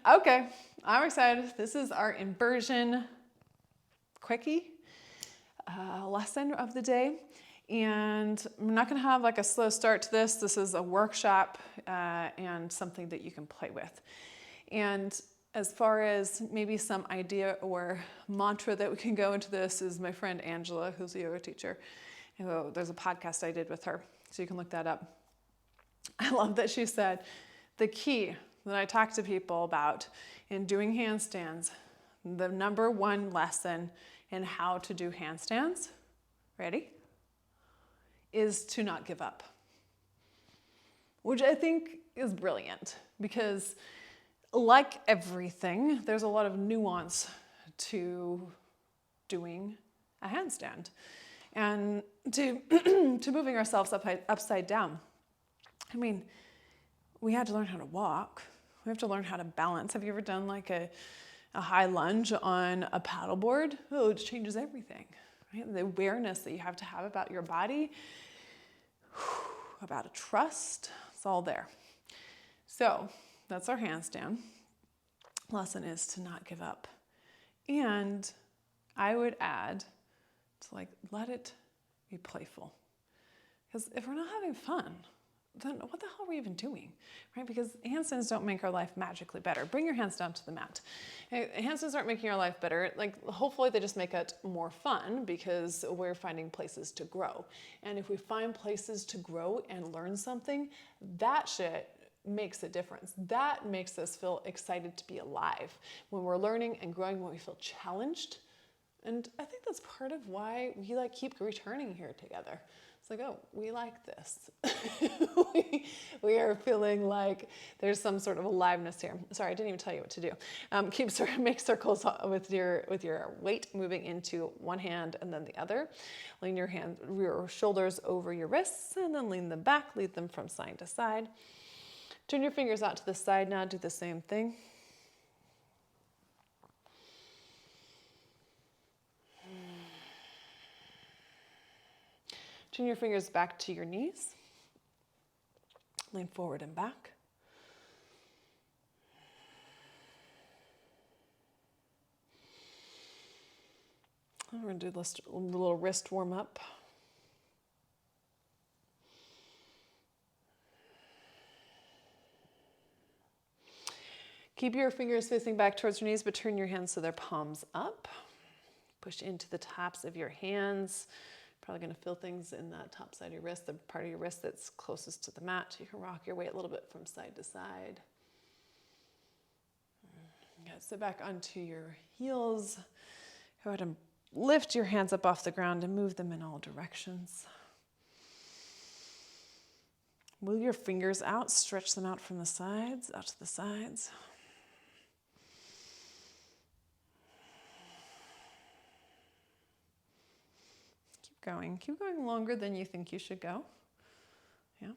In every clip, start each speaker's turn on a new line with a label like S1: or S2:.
S1: Okay, I'm excited. This is our inversion quickie lesson of the day. And I'm not gonna have like a slow start to this. This is a workshop and something that you can play with. And as far as maybe some idea or mantra that we can go into this is my friend Angela, who's a yoga teacher. And there's a podcast I did with her, so you can look that up. I love that she said, the key that I talk to people about in doing handstands, the number one lesson in how to do handstands, ready, is to not give up. Which I think is brilliant because like everything, there's a lot of nuance to doing a handstand and to, to moving ourselves upside down. I mean, we had to learn how to walk. We have to learn how to balance. Have you ever done like a high lunge on a paddleboard? Oh, it changes everything, right? The awareness that you have to have about your body, about a trust, it's all there. So that's our handstand. Lesson is to not give up. And I would add to like, let it be playful. Because if we're not having fun, then what the hell are we even doing, right? Because handstands don't make our life magically better. Bring your hands down to the mat. Handstands aren't making our life better. Like, hopefully they just make it more fun because we're finding places to grow. And if we find places to grow and learn something, that shit makes a difference. That makes us feel excited to be alive. When we're learning and growing, when we feel challenged. And I think that's part of why we like keep returning here together. It's like, oh, we like this. we are feeling like there's some sort of aliveness here. Sorry, I didn't even tell you what to do. Make circles with your weight moving into one hand and then the other. Lean your shoulders over your wrists and then lean them back, lead them from side to side. Turn your fingers out to the side now, do the same thing. Turn your fingers back to your knees. Lean forward and back. We're going to do a little wrist warm up. Keep your fingers facing back towards your knees, but turn your hands so they're palms up. Push into the tops of your hands. Probably going to feel things in that top side of your wrist, the part of your wrist that's closest to the mat. You can rock your weight a little bit from side to side. Sit back onto your heels. Go ahead and lift your hands up off the ground and move them in all directions. Move your fingers out, stretch them out from the sides, out to the sides. Keep going longer than you think you should go. Yeah. A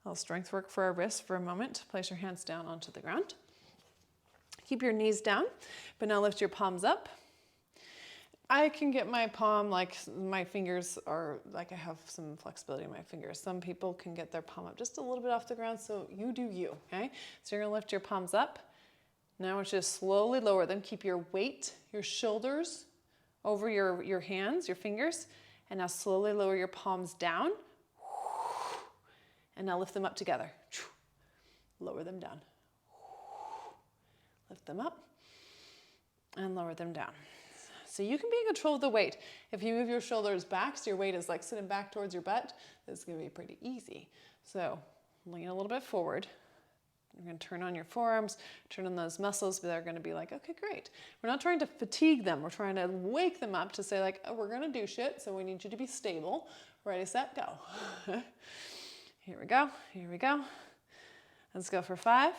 S1: little strength work for our wrists for a moment. Place your hands down onto the ground. Keep your knees down, but now lift your palms up. I can get my palm, like my fingers are, like I have some flexibility in my fingers. Some people can get their palm up just a little bit off the ground, so you do you, okay? So you're gonna lift your palms up. Now I want you to slowly lower them. Keep your weight, your shoulders over your hands, your fingers, and now slowly lower your palms down. And now lift them up together. Lower them down. Lift them up and lower them down. So you can be in control of the weight. If you move your shoulders back, so your weight is like sitting back towards your butt, this is gonna be pretty easy. So lean a little bit forward. You're going to turn on your forearms, turn on those muscles, but they're going to be like, okay, great. We're not trying to fatigue them. We're trying to wake them up to say like, oh, we're going to do shit, so we need you to be stable. Ready, set, go. Here we go. Here we go. Let's go for 5,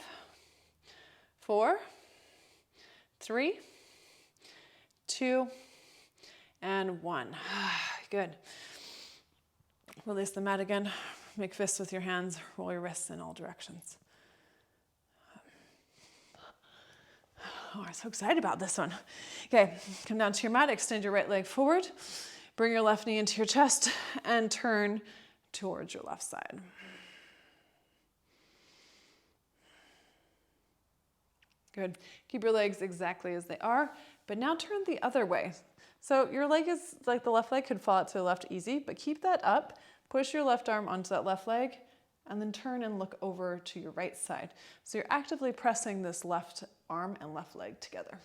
S1: 4, 3, 2, and 1. Good. Release the mat again. Make fists with your hands. Roll your wrists in all directions. Oh, I'm so excited about this one. Okay, come down to your mat, extend your right leg forward, bring your left knee into your chest, and turn towards your left side. Good. Keep your legs exactly as they are, but now turn the other way. So your leg is like the left leg could fall out to the left easy, but keep that up. Push your left arm onto that left leg and then turn and look over to your right side. So you're actively pressing this left arm and left leg together.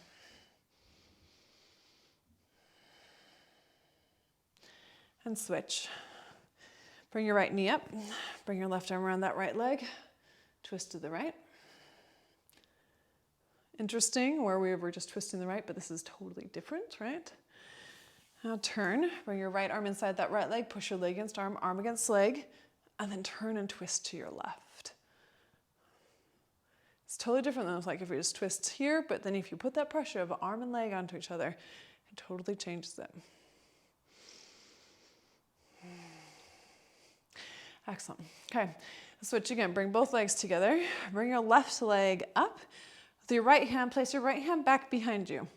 S1: And switch. Bring your right knee up. Bring your left arm around that right leg. Twist to the right. Interesting, where we were just twisting the right, but this is totally different, right? Now turn, bring your right arm inside that right leg, push your leg against arm, arm against leg, and then turn and twist to your left. It's totally different than it's like if you just twist here, but then if you put that pressure of arm and leg onto each other, it totally changes it. Excellent. Okay, switch again. Bring both legs together. Bring your left leg up. With your right hand, place your right hand back behind you.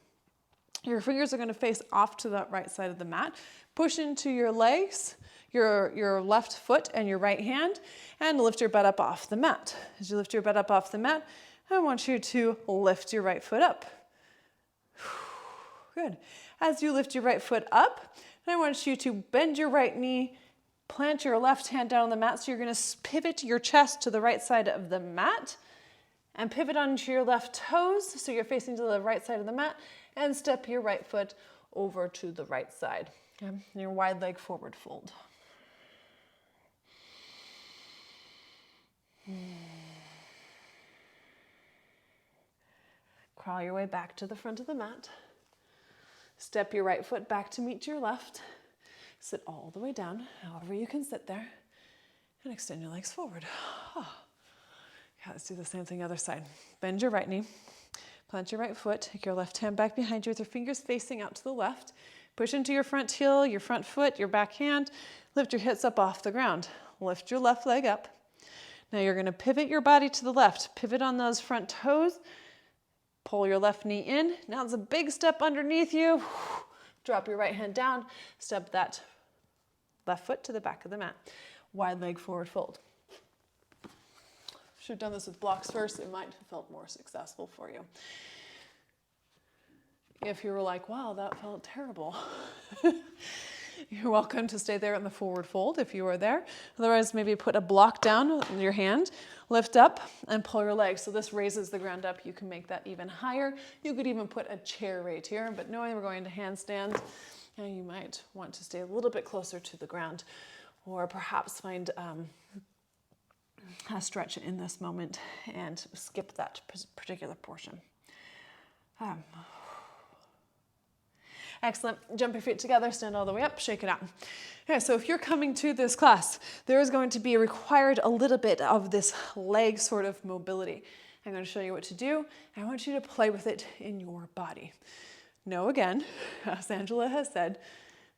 S1: Your fingers are going to face off to the right side of the mat. Push into your legs, your left foot and your right hand, and lift your butt up off the mat. As you lift your butt up off the mat, I want you to lift your right foot up. Good. As you lift your right foot up, I want you to bend your right knee, plant your left hand down on the mat. So you're going to pivot your chest to the right side of the mat and pivot onto your left toes. So you're facing to the right side of the mat and step your right foot over to the right side. Okay. And your wide leg forward fold. Crawl your way back to the front of the mat. Step your right foot back to meet your left. Sit all the way down, however you can sit there, and extend your legs forward. Oh. Yeah, let's do the same thing other side. Bend your right knee, plant your right foot, take your left hand back behind you with your fingers facing out to the left. Push into your front heel, your front foot, your back hand. Lift your hips up off the ground. Lift your left leg up. Now you're going to pivot your body to the left. Pivot on those front toes. Pull your left knee in. Now it's a big step underneath you. Drop your right hand down. Step that left foot to the back of the mat. Wide leg forward fold. Should have done this with blocks first. It might have felt more successful for you. If you were like, wow, that felt terrible. You're welcome to stay there in the forward fold if you are there. Otherwise, maybe put a block down in your hand, lift up and pull your legs. So this raises the ground up. You can make that even higher. You could even put a chair right here, but knowing we're going to handstand, you might want to stay a little bit closer to the ground or perhaps find a stretch in this moment and skip that particular portion. Excellent. Jump your feet together, stand all the way up, shake it out. Okay, so if you're coming to this class, there is going to be required a little bit of this leg sort of mobility. I'm going to show you what to do. I want you to play with it in your body. Know again, as Angela has said,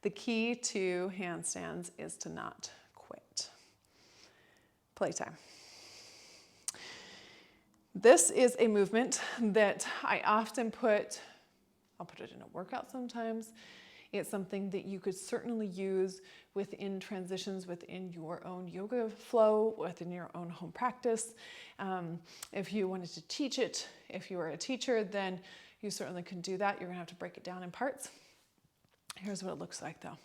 S1: the key to handstands is to not quit. Playtime. This is a movement that I often I'll put it in a workout sometimes. It's something that you could certainly use within transitions within your own yoga flow, within your own home practice. If you wanted to teach it, if you were a teacher, then you certainly can do that. You're gonna have to break it down in parts. Here's what it looks like though.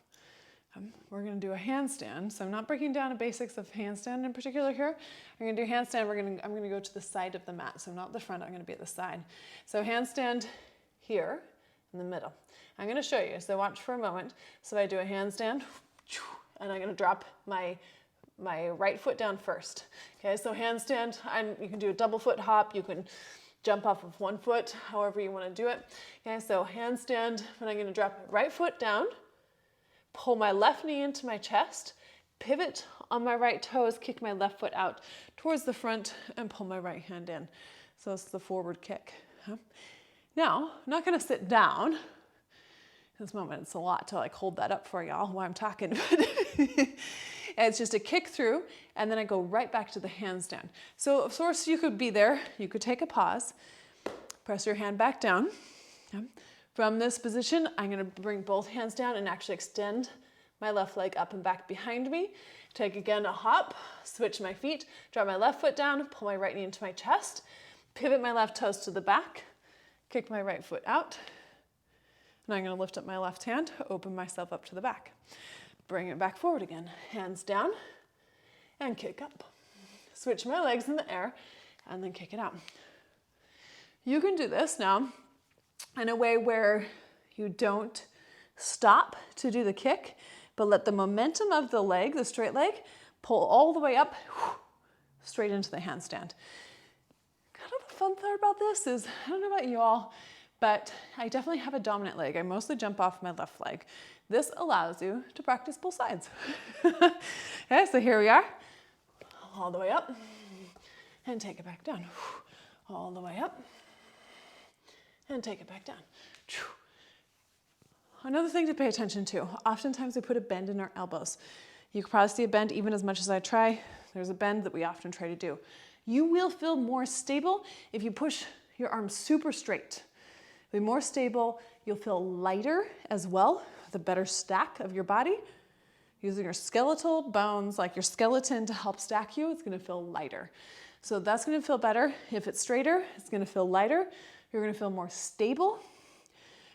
S1: We're gonna do a handstand. So I'm not breaking down the basics of handstand in particular here. We're gonna do handstand. I'm gonna go to the side of the mat. So not the front, I'm gonna be at the side. So handstand here in the middle. I'm gonna show you, so watch for a moment. So I do a handstand, and I'm gonna drop my right foot down first. Okay, so handstand, you can do a double foot hop, you can jump off of one foot, however you wanna do it. Okay, so handstand, and I'm gonna drop right foot down, pull my left knee into my chest, pivot on my right toes, kick my left foot out towards the front, and pull my right hand in. So it's the forward kick. Now, I'm not gonna sit down. In this moment, it's a lot to like hold that up for y'all while I'm talking. It's just a kick through, and then I go right back to the handstand. So of course you could be there, you could take a pause, press your hand back down. From this position, I'm gonna bring both hands down and actually extend my left leg up and back behind me. Take again a hop, switch my feet, drop my left foot down, pull my right knee into my chest, pivot my left toes to the back, kick my right foot out. And I'm going to lift up my left hand, open myself up to the back. Bring it back forward again. Hands down and kick up. Switch my legs in the air and then kick it out. You can do this now in a way where you don't stop to do the kick, but let the momentum of the leg, the straight leg, pull all the way up, straight into the handstand. Kind of the fun part about this is, I don't know about you all, but I definitely have a dominant leg. I mostly jump off my left leg. This allows you to practice both sides. Okay, so here we are. All the way up and take it back down. All the way up and take it back down. Another thing to pay attention to, oftentimes we put a bend in our elbows. You can probably see a bend even as much as I try. There's a bend that we often try to do. You will feel more stable if you push your arms super straight. Be more stable, you'll feel lighter as well, with a better stack of your body. Using your skeletal bones, like your skeleton, to help stack you, it's gonna feel lighter. So that's gonna feel better. If it's straighter, it's gonna feel lighter. You're gonna feel more stable.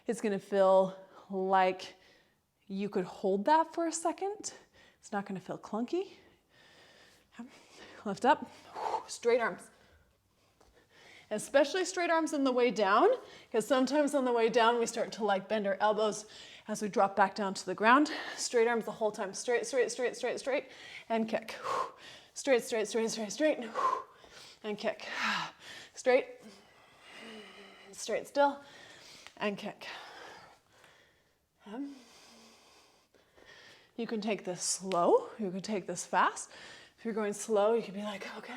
S1: It's gonna feel like you could hold that for a second. It's not gonna feel clunky. Lift up, straight arms. Especially straight arms on the way down, because sometimes on the way down we start to like bend our elbows as we drop back down to the ground. Straight arms the whole time, straight, straight, straight, straight, straight, and kick. Straight, straight, straight, straight, straight, and kick. Straight, straight still, and kick. You can take this slow, you can take this fast. If you're going slow, you can be like, okay.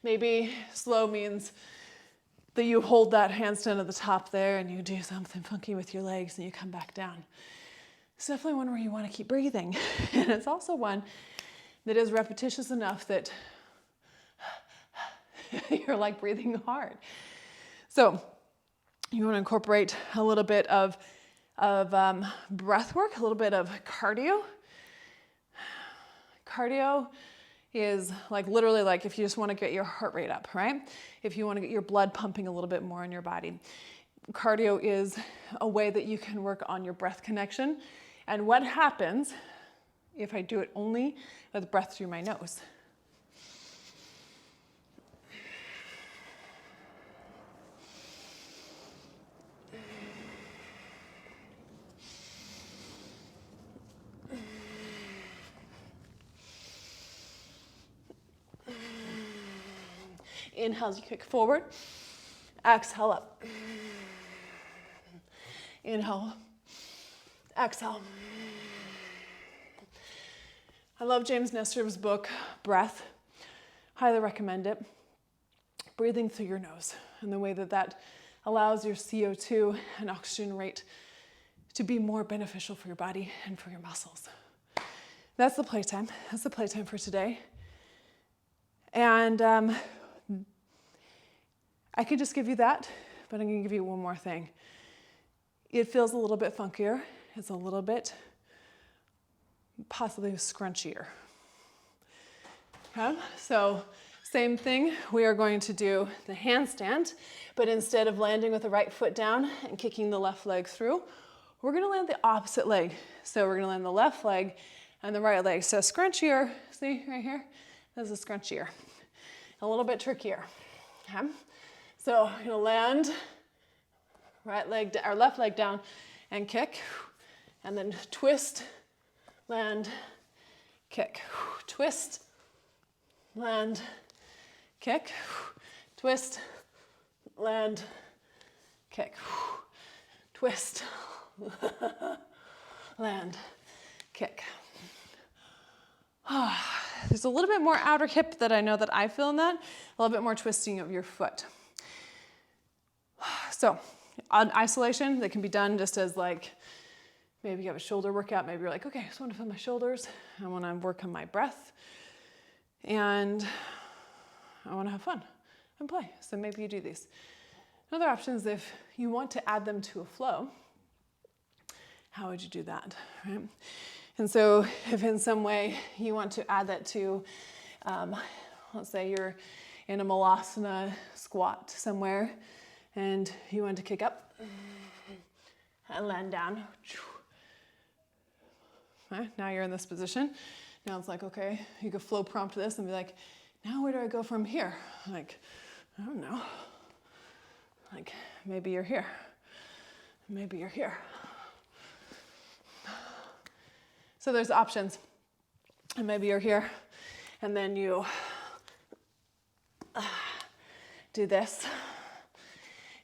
S1: Maybe slow means that you hold that handstand at the top there and you do something funky with your legs and you come back down. It's definitely one where you want to keep breathing. And it's also one that is repetitious enough that you're like breathing hard. So you want to incorporate a little bit of breath work, a little bit of cardio. Cardio is like literally like if you just want to get your heart rate up, right? If you want to get your blood pumping a little bit more in your body. Cardio is a way that you can work on your breath connection. And what happens if I do it only with breath through my nose? Inhale as you kick forward. Exhale up. Inhale. Exhale. I love James Nestor's book, Breath. Highly recommend it. Breathing through your nose and the way that that allows your CO2 and oxygen rate to be more beneficial for your body and for your muscles. That's the playtime. That's the playtime for today. And I could just give you that, but I'm gonna give you one more thing. It feels a little bit funkier. It's a little bit possibly scrunchier. Okay, so same thing. We are going to do the handstand, but instead of landing with the right foot down and kicking the left leg through, we're gonna land the opposite leg. So we're gonna land the left leg and the right leg. So scrunchier, see right here? This is scrunchier. A little bit trickier. Okay? So I'm gonna land right leg or left leg down and kick, and then twist, land, kick, twist, land, kick, twist, land, kick, twist, land, kick. There's a little bit more outer hip that I know that I feel in that, a little bit more twisting of your foot. So on isolation, that can be done just as like, maybe you have a shoulder workout, maybe you're like, okay, I just want to feel my shoulders, I want to work on my breath, and I want to have fun and play. So maybe you do these. Another option is if you want to add them to a flow, how would you do that, right? And so if in some way you want to add that to, let's say you're in a malasana squat somewhere and you want to kick up and land down. Right? Now you're in this position. Now it's like, okay, you could flow prompt this and be like, now where do I go from here? Like, I don't know. Like, maybe you're here. Maybe you're here. So there's options. And maybe you're here, and then you do this,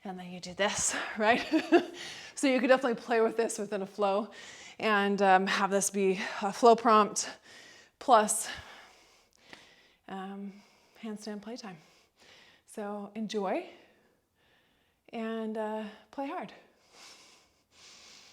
S1: and then you do this, right? So you could definitely play with this within a flow and have this be a flow prompt plus handstand playtime. So enjoy and play hard.